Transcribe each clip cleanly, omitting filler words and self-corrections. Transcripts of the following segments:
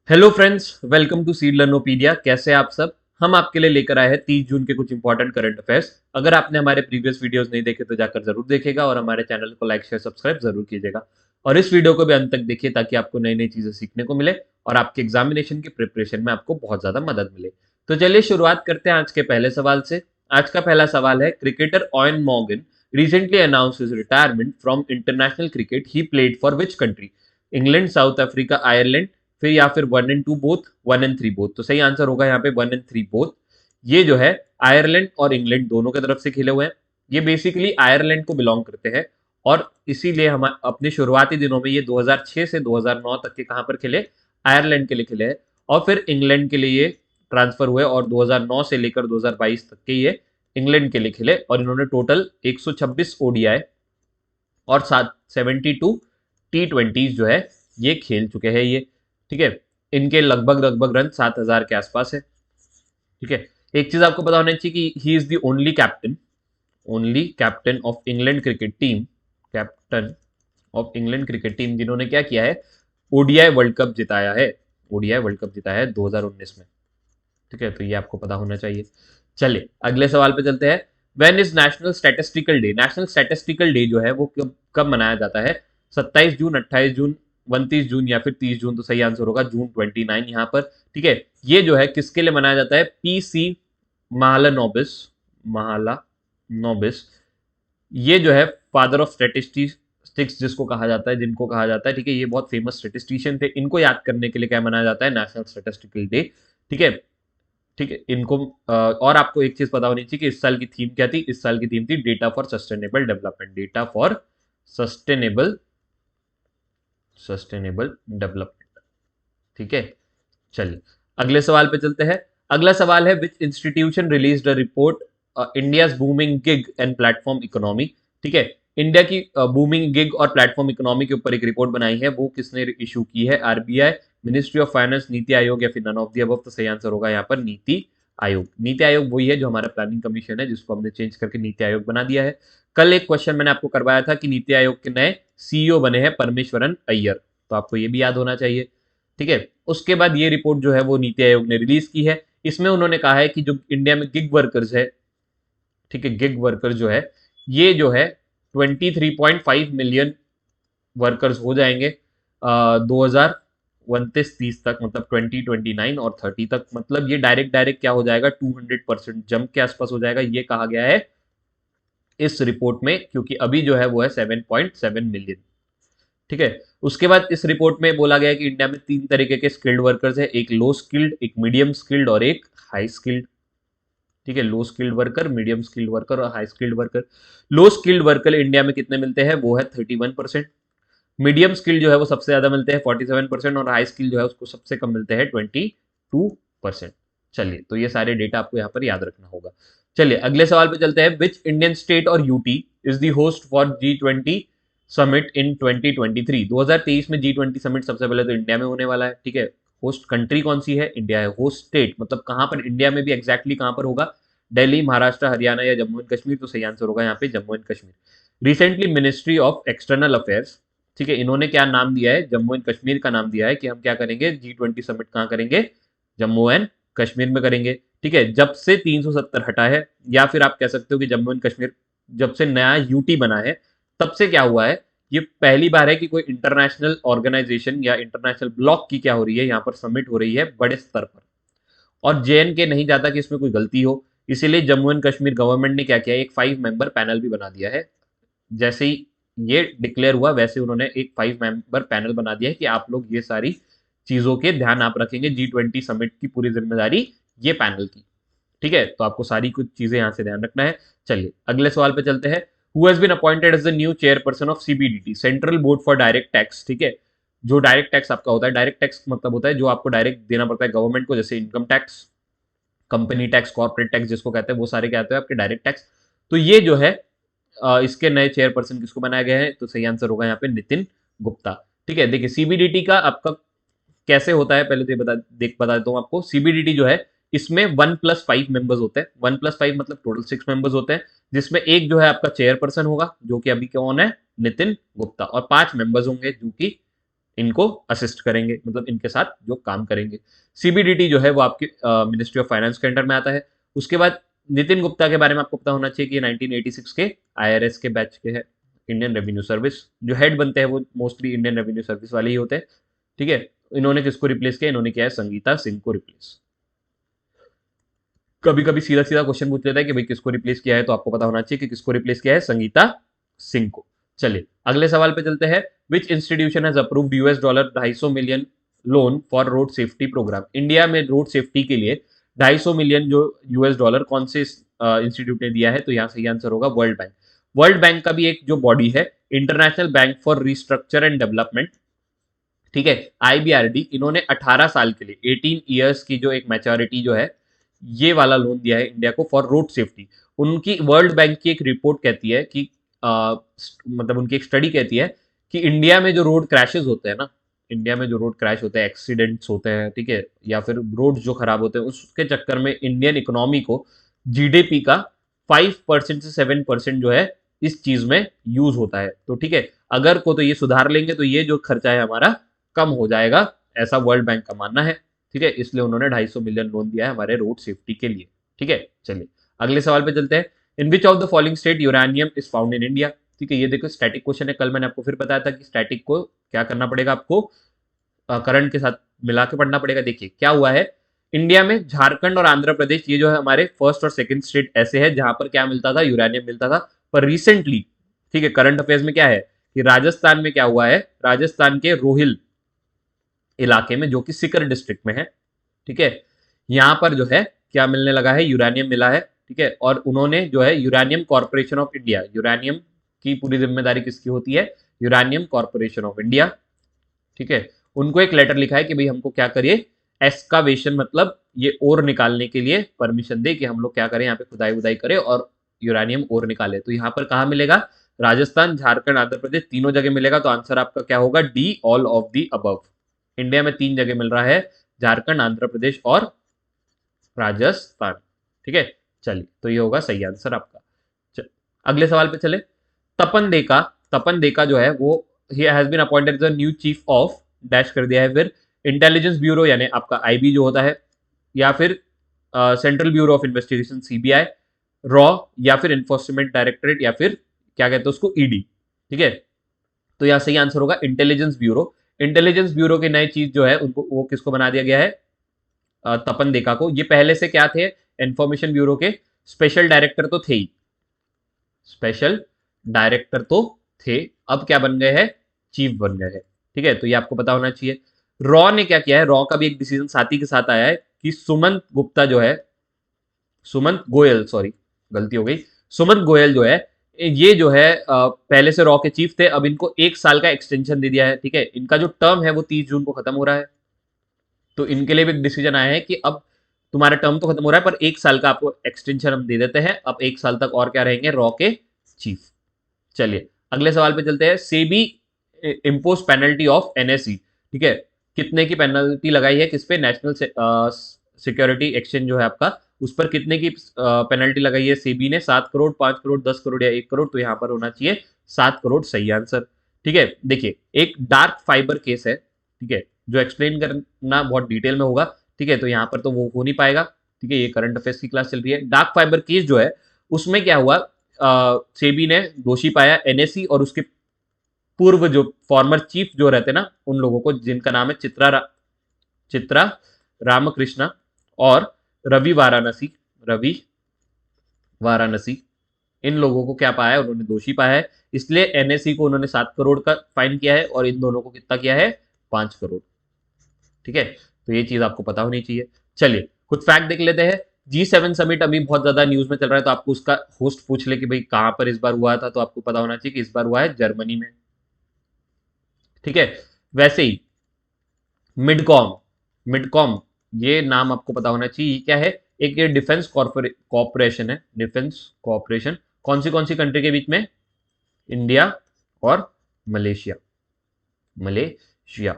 Hello friends, welcome to Seed Learnopedia. कैसे हैं आप सब। हम आपके लिए लेकर आए हैं 30 जून के कुछ इंपॉर्टेंट करंट अफेयर्स। अगर आपने हमारे प्रीवियस वीडियोस नहीं देखे तो जाकर जरूर देखिएगा और हमारे चैनल को लाइक शेयर सब्सक्राइब जरूर कीजिएगा। और इस वीडियो को भी अंत तक देखिए ताकि आपको नई नई चीजें सीखने को मिले और आपके एग्जामिनेशन की प्रिपरेशन में आपको बहुत ज्यादा मदद मिले। तो चलिए शुरुआत करते हैं आज के पहले सवाल से। आज का पहला सवाल है, cricketer ion Morgan recently announced his retirement from international cricket. He played for which country? England, south Africa, Ireland, फिर या फिर 1 and 2 बोथ, 1 and 3 बोथ। तो सही आंसर होगा यहाँ पे 1 and 3 बोथ। ये जो है आयरलैंड और इंग्लैंड दोनों की तरफ से खेले हुए हैं। ये बेसिकली आयरलैंड को बिलोंग करते हैं और इसीलिए हम अपने शुरुआती दिनों में ये 2006 से 2009 तक के कहां पर खेले, आयरलैंड के लिए खेले हैं। और फिर इंग्लैंड के लिए ये ट्रांसफर हुए और 2009 से लेकर 2022 तक के ये इंग्लैंड के लिए खेले और इन्होंने टोटल 126 ओडीआई और 72 T20 जो है ये खेल चुके हैं ये। ठीक है, इनके लगभग लगभग रन 7,000 के आसपास है। ठीक है, एक चीज आपको पता होना चाहिए कि he is the only captain of England cricket team, captain of England cricket team जिन्होंने क्या किया है, ओडीआई वर्ल्ड कप जिताया है। ओडीआई वर्ल्ड कप जिताया है 2019 में। ठीक है, तो ये आपको पता होना चाहिए। चलिए अगले सवाल पे चलते हैं। When is national statistical day? National statistical day जो है वो कब कब मनाया जाता है? 27 जून, 28 जून, 29 जून या फिर 30 जून। तो सही आंसर होगा जून 29 यहाँ पर। ठीक है, ये जो है किसके लिए मनाया जाता है? पीसी महालानोबिस, महालानोबिस। ये जो है फादर ऑफ स्टेटिस्टिक्स जिसको कहा जाता है, जिनको कहा जाता है। ठीक है, ये बहुत फेमस स्टेटिस्टिशियन थे। इनको याद करने के लिए क्या मनाया जाता है? National statistical day. ठीक है। ठीक है, इनको और आपको एक चीज पता होनी चाहिए कि इस साल की थीम क्या थी। इस साल की थीम थी data for sustainable development. Data for sustainable sustainable development. ठीक है, चलिए अगले सवाल पे चलते हैं। अगला सवाल है, विच institution released a report India's booming gig and platform economy? ठीक है, इंडिया की बूमिंग गिग और प्लेटफॉर्म इकोनॉमी के ऊपर एक रिपोर्ट बनाई है, वो किसने इशू की है? RBI, ministry of finance, NITI Aayog या फिर नन ऑफ द अबव। तो सही आंसर होगा यहाँ पर नीति आयोग। नीति आयोग वही है जो हमारा प्लानिंग कमीशन है, जिसको हमने चेंज करके नीति आयोग बना दिया है। कल एक क्वेश्चन मैंने आपको करवाया था कि नीति आयोग के नए सीईओ बने हैं परमेश्वरन अय्यर, तो आपको ये भी याद होना चाहिए। ठीक है, उसके बाद ये रिपोर्ट जो है वो नीति आयोग ने रिलीज की है। इसमें उन्होंने कहा है कि जो इंडिया में गिग वर्कर्स है, ठीक है, गिग वर्कर जो है ये जो है 23.5 मिलियन वर्कर्स हो जाएंगे 2029-30 तक, मतलब 2029 और 30 तक। मतलब ये डायरेक्ट डायरेक्ट क्या हो जाएगा, 200% जंप के आसपास हो जाएगा, ये कहा गया है इस रिपोर्ट में। क्योंकि अभी जो है वो है 7.7 मिलियन। ठीक है, उसके बाद इस रिपोर्ट में बोला गया है कि इंडिया में 3 तरीके के स्किल्ड वर्कर्स है, एक लो स्किल्ड, एक मीडियम स्किल्ड और एक हाई स्किल्ड। ठीक है, low skilled worker, medium skilled worker और high skilled worker. Low skilled worker India में कितने मिलते हैं? वो है 31%। मीडियम स्किल जो है वो सबसे ज्यादा मिलते हैं 47% और हाई स्किल जो है उसको सबसे कम मिलते हैं 22%। चलिए, तो ये सारे डेटा आपको यहाँ पर याद रखना होगा। चलिए अगले सवाल पे चलते हैं। विच इंडियन स्टेट और UT is the host for G20 summit in 2023? 2023 में G20 समिट सबसे पहले तो इंडिया में होने वाला है। ठीक है, होस्ट कंट्री कौन सी है? इंडिया है। होस्ट स्टेट मतलब कहां पर इंडिया में भी एग्जैक्टली कहां पर होगा? दिल्ली, महाराष्ट्र, हरियाणा या जम्मू एंड कश्मीर। तो सही आंसर होगा यहाँ पे Jammu and Kashmir. Recently ministry of external affairs, ठीक है, इन्होंने क्या नाम दिया है? जम्मू एंड कश्मीर का नाम दिया है कि हम क्या करेंगे, G20 समिट कहां करेंगे? जम्मू एंड कश्मीर में करेंगे। ठीक है, जब से 370 हटा है, या फिर आप कह सकते हो कि जम्मू एंड कश्मीर जब से नया यूटी बना है तब से क्या हुआ है, ये पहली बार है कि कोई इंटरनेशनल ऑर्गेनाइजेशन या इंटरनेशनल ब्लॉक की क्या हो रही है, यहाँ पर समिट हो रही है बड़े स्तर पर। और जेएनके नहीं चाहता कि इसमें कोई गलती हो, इसीलिए जम्मू एंड कश्मीर गवर्नमेंट ने क्या किया, एक 5 मेंबर पैनल भी बना दिया है। जैसे ही ये डिक्लेयर हुआ वैसे उन्होंने एक 5 मेंबर पैनल बना दिया है कि आप लोग ये सारी चीजों के ध्यान आप रखेंगे। G20 समिट की पूरी जिम्मेदारी ये पैनल की। ठीक है, तो आपको सारी कुछ चीजें यहां से ध्यान रखना है। चलिए अगले सवाल पे चलते हैं। Who has been appointed as the new chairperson of CBDT, central board for direct tax? ठीक है, जो डायरेक्ट टैक्स आपका होता है, डायरेक्ट टैक्स मतलब होता है जो आपको डायरेक्ट देना पड़ता है गवर्नमेंट को, जैसे income tax, company tax, corporate tax जिसको कहते हैं, वो सारे क्या होते हैं आपके डायरेक्ट टैक्स। तो ये जो है इसके नए चेयरपर्सन किसको बनाया गया है? तो सही आंसर होगा यहाँ पे नितिन गुप्ता। ठीक है, देखिए सीबीडीटी का आपका कैसे होता है, पहले तो बता देता हूँ आपको। सीबीडीटी जो है इसमें 1+5 मेंबर्स होते हैं। 1+5 मतलब टोटल 6 मेंबर्स होते हैं, जिसमें एक जो है आपका चेयरपर्सन होगा जो कि अभी कौन है? नितिन गुप्ता। और 5 मेंबर्स होंगे जो कि इनको असिस्ट करेंगे, मतलब इनके साथ जो काम करेंगे। सीबीडीटी जो है वो आपकी मिनिस्ट्री ऑफ फाइनेंस के अंडर में आता है। उसके बाद नितिन गुप्ता के बारे में आपको पता होना चाहिए कि 1986 के आईआरएस के बैच के हैं, इंडियन रेवेन्यू सर्विस। जो हेड बनते हैं वो मोस्टली इंडियन रेवेन्यू सर्विस वाले ही होते हैं, ठीक है। इन्होंने किसको रिप्लेस किया? इन्होंने किया है संगीता सिंह को रिप्लेस। कभी कभी सीधा सीधा क्वेश्चन पूछ लेता है कि भाई किसको रिप्लेस किया है, तो आपको पता होना चाहिए कि किसको रिप्लेस किया है, संगीता सिंह को। चलिए अगले सवाल पे चलते हैं। Which institution has approved US dollar 250 million loan for road safety program? India में रोड सेफ्टी के लिए 250 मिलियन जो यूएस डॉलर कौन से इंस्टीट्यूट ने दिया है? तो यहाँ सही आंसर होगा वर्ल्ड बैंक। वर्ल्ड बैंक का भी एक जो बॉडी है, international bank for restructure and development, ठीक है, आईबीआरडी, इन्होंने 18 साल के लिए 18 ईयर्स की जो एक मैच्योरिटी जो है, ये वाला लोन दिया है इंडिया को फॉर रोड सेफ्टी। उनकी वर्ल्ड बैंक की एक रिपोर्ट कहती है कि मतलब उनकी एक स्टडी कहती है कि इंडिया में जो रोड क्रैशेस होते हैं ना, इंडिया में जो रोड क्रैश होते हैं, एक्सीडेंट्स होते हैं, ठीक है, या फिर रोड जो खराब होते हैं, उसके चक्कर में इंडियन इकोनॉमी को जीडीपी का 5% से 7% जो है इस चीज में यूज होता है। तो ठीक है, अगर को तो ये सुधार लेंगे तो ये जो खर्चा है हमारा कम हो जाएगा, ऐसा वर्ल्ड बैंक का मानना है, ठीक है। इसलिए उन्होंने 250 मिलियन लोन दिया है हमारे रोड सेफ्टी के लिए, ठीक है। चलिए अगले सवाल पे चलते हैं। In which of the following state uranium is found in India? ठीक है, ये देखो स्टैटिक क्वेश्चन है। कल मैंने आपको फिर बताया था कि स्टैटिक को क्या करना पड़ेगा, आपको करंट के साथ मिला के पढ़ना पड़ेगा। देखिए क्या हुआ है, इंडिया में झारखंड और आंध्र प्रदेश, ये जो है हमारे फर्स्ट और सेकंड स्टेट ऐसे है जहां पर क्या मिलता था, यूरेनियम मिलता था। पर रिसेंटली, ठीक है, करंट अफेयर्स में क्या है कि राजस्थान में क्या हुआ है, राजस्थान के रोहिल इलाके में जो कि सीकर डिस्ट्रिक्ट में है, ठीक है, यहां पर जो है क्या मिलने लगा है, यूरेनियम मिला है, ठीक है। और उन्होंने जो है uranium corporation of India, uranium की पूरी जिम्मेदारी किसकी होती है, यूरेनियम कॉर्पोरेशन ऑफ इंडिया, ठीक है, उनको एक लेटर लिखा है कि भाई हमको क्या करिए, एस्कावेशन, मतलब ये ओर निकालने के लिए परमिशन दे कि हम लोग क्या करें, यहाँ पे खुदाई उदाई करें और यूरेनियम ओर निकाले। तो यहाँ पर कहाँ मिलेगा, राजस्थान, झारखंड, आंध्र प्रदेश, तीनों जगह मिलेगा। तो आंसर आपका क्या होगा, D, all of the above. India में 3 जगह मिल रहा है, झारखंड, आंध्र प्रदेश और राजस्थान, ठीक है। चलिए तो ये होगा सही आंसर आपका। अगले सवाल पे चले। तपन देका, तपन देका जो है वो ही has been appointed the new chief of dash कर दिया है, फिर इंटेलिजेंस ब्यूरो यानी आपका आईबी जो होता है, या फिर central bureau of investigation CBI, raw, या फिर इन्फोर्समेंट डायरेक्टरेट, या फिर क्या कहते हैं उसको, ईडी, ठीक है। तो यहाँ सही आंसर होगा इंटेलिजेंस ब्यूरो। इंटेलिजेंस ब्यूरो की नई चीज जो है उनको, वो किसको बना दिया गया है, तपन देका को। ये पहले से क्या थे, इंफॉर्मेशन ब्यूरो के स्पेशल डायरेक्टर तो थे ही, स्पेशल डायरेक्टर तो थे, अब क्या बन गए हैं, चीफ बन गए हैं, ठीक है। तो ये आपको पता होना चाहिए। रॉ ने क्या किया है, रॉ का भी एक डिसीजन साथ ही के साथ आया है कि सुमंत गुप्ता जो है, सुमंत गोयल, सॉरी गलती हो गई, सुमंत गोयल जो है, ये जो है पहले से रॉ के चीफ थे, अब इनको 1 साल का एक्सटेंशन दे दिया है, ठीक है। इनका जो टर्म है वो 30 जून को खत्म हो रहा है, तो इनके लिए भी एक डिसीजन आया है कि अब तुम्हारा टर्म तो खत्म हो रहा है पर 1 साल का आपको एक्सटेंशन हम दे देते हैं, अब 1 साल तक और क्या रहेंगे, रॉ के चीफ। चलिए अगले सवाल पे चलते हैं। SEBI impose penalty of NSE, ठीक है, कितने की पेनल्टी लगाई है, किस पे, नेशनल सिक्योरिटी एक्सचेंज जो है आपका, उस पर कितने की पेनल्टी लगाई है सेबी ने, 7 करोड़, 5 करोड़, 10 करोड़ या 1 करोड़? तो यहाँ पर होना चाहिए 7 करोड़, सही आंसर, ठीक है। देखिए एक डार्क फाइबर केस है, ठीक है, जो एक्सप्लेन करना बहुत डिटेल में होगा, ठीक है, तो यहाँ पर तो वो हो नहीं पाएगा, ठीक है, ये करंट अफेयर्स की क्लास चल रही है। डार्क फाइबर केस जो है उसमें क्या हुआ, सेबी ने दोषी पाया एनएसई और उसके पूर्व जो फॉर्मर चीफ जो रहते ना, उन लोगों को, जिनका नाम है चित्रा रामकृष्णा और रवि वाराणसी, रवि वाराणसी, इन लोगों को क्या पाया है, उन्होंने दोषी पाया है, इसलिए एनएसई को उन्होंने 7 करोड़ का फाइन किया है और इन दोनों को कितना किया है, 5 करोड़, ठीक है। तो ये चीज आपको पता होनी चाहिए। चलिए कुछ फैक्ट देख लेते हैं। G7 समिट अभी बहुत ज्यादा न्यूज में चल रहा है, तो आपको उसका होस्ट पूछ ले कि भाई कहां पर इस बार हुआ था, तो आपको पता होना चाहिए कि इस बार हुआ है जर्मनी में, ठीक है। वैसे ही मिडकॉम, मिडकॉम ये नाम आपको पता होना चाहिए, क्या है, एक ये डिफेंस कॉर्पोरेशन है, डिफेंस कॉर्पोरेशन, कौन सी कंट्री के बीच में, इंडिया और मलेशिया, मलेशिया,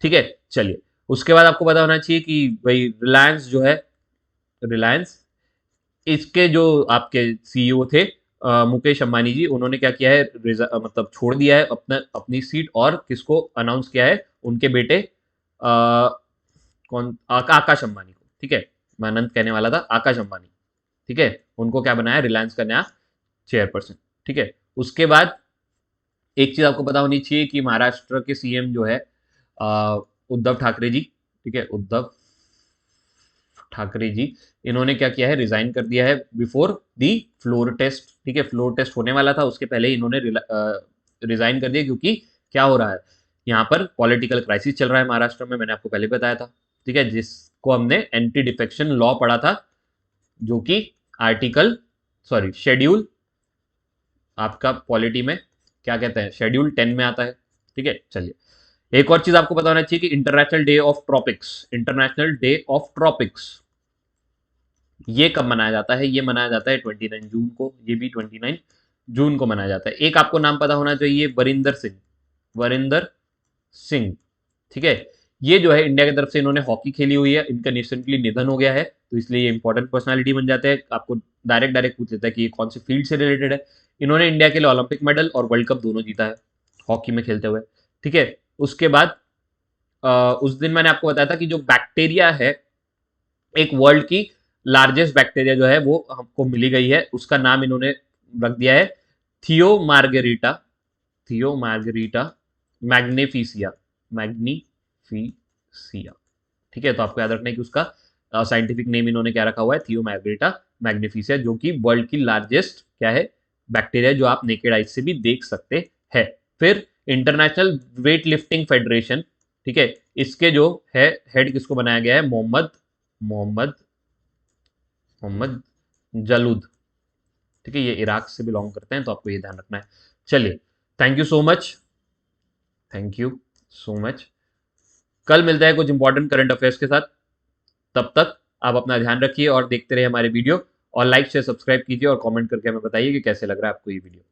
ठीक है। चलिए उसके बाद आपको पता होना चाहिए कि भाई रिलायंस जो है, रिलायंस, इसके जो आपके सीईओ थे मुकेश अंबानी जी, उन्होंने क्या किया है, मतलब छोड़ दिया है अपना, अपनी सीट, और किसको अनाउंस किया है, उनके बेटे आकाश अंबानी को, ठीक है, मैं अनंत कहने वाला था, आकाश अंबानी, ठीक है, उनको क्या बनाया, रिलायंस का नया चेयरपर्सन, ठीक है। उसके बाद एक चीज आपको पता होनी चाहिए कि महाराष्ट्र के सीएम जो है उद्धव ठाकरे जी, ठीक है, उद्धव ठाकरे जी, इन्होंने क्या किया है, रिजाइन कर दिया है बिफोर दी फ्लोर टेस्ट, ठीक है, फ्लोर टेस्ट होने वाला था उसके पहले ही इन्होंने रिजाइन कर दिया, क्योंकि क्या हो रहा है, यहाँ पर पॉलिटिकल क्राइसिस चल रहा है महाराष्ट्र में, मैंने आपको पहले बताया था, ठीक है, जिसको हमने एंटी डिफेक्शन लॉ पढ़ा था, जो कि शेड्यूल आपका पॉलिटी में क्या कहते हैं, शेड्यूल 10 में आता है, ठीक है। चलिए एक और चीज आपको पता होना चाहिए कि international day of tropics, international day of tropics ये कब मनाया जाता है, ये मनाया जाता है 29 जून को, ये भी 29 जून को मनाया जाता है। एक आपको नाम पता होना चाहिए, वरिंदर सिंह, वरिंदर सिंह, ठीक है, ये जो है इंडिया की तरफ से इन्होंने हॉकी खेली हुई है, इनका रिसेंटली निधन हो गया है, तो इसलिए ये इंपॉर्टेंट पर्सनालिटी बन जाते हैं, आपको डायरेक्ट पूछ लेता है कि ये कौन सी फील्ड से रिलेटेड है। इन्होंने इंडिया के लिए ओलंपिक मेडल और वर्ल्ड कप दोनों जीता है हॉकी में खेलते हुए, ठीक है। उसके बाद उस दिन मैंने आपको बताया था कि जो बैक्टीरिया है, एक वर्ल्ड की लार्जेस्ट बैक्टीरिया जो है वो हमको मिली गई है, उसका नाम इन्होंने रख दिया है थियो मार्गेरिटा, थियो मार्गेरिटा मैग्निफिसिया, मैग्निफिसिया, ठीक है। तो आपको याद रखना है कि उसका साइंटिफिक नेम इन्होंने क्या रखा हुआ है, थियो मार्गेरिटा मैग्निफिसिया, जो कि वर्ल्ड की लार्जेस्ट क्या है, बैक्टीरिया, जो आप नेकेड आइज से भी देख सकते हैं। फिर इंटरनेशनल वेट लिफ्टिंग फेडरेशन, ठीक है, इसके जो है हेड किसको बनाया गया है, मोहम्मद मोहम्मद मोहम्मद जलूद, ठीक है, ये इराक से बिलोंग करते हैं, तो आपको ये ध्यान रखना है। चलिए, thank you so much, thank you so much. कल मिलता है कुछ इंपॉर्टेंट करंट अफेयर्स के साथ, तब तक आप अपना ध्यान रखिए और देखते रहिए हमारे वीडियो, और लाइक शेयर सब्सक्राइब कीजिए और कमेंट करके हमें बताइए कि कैसे लग रहा है आपको ये वीडियो।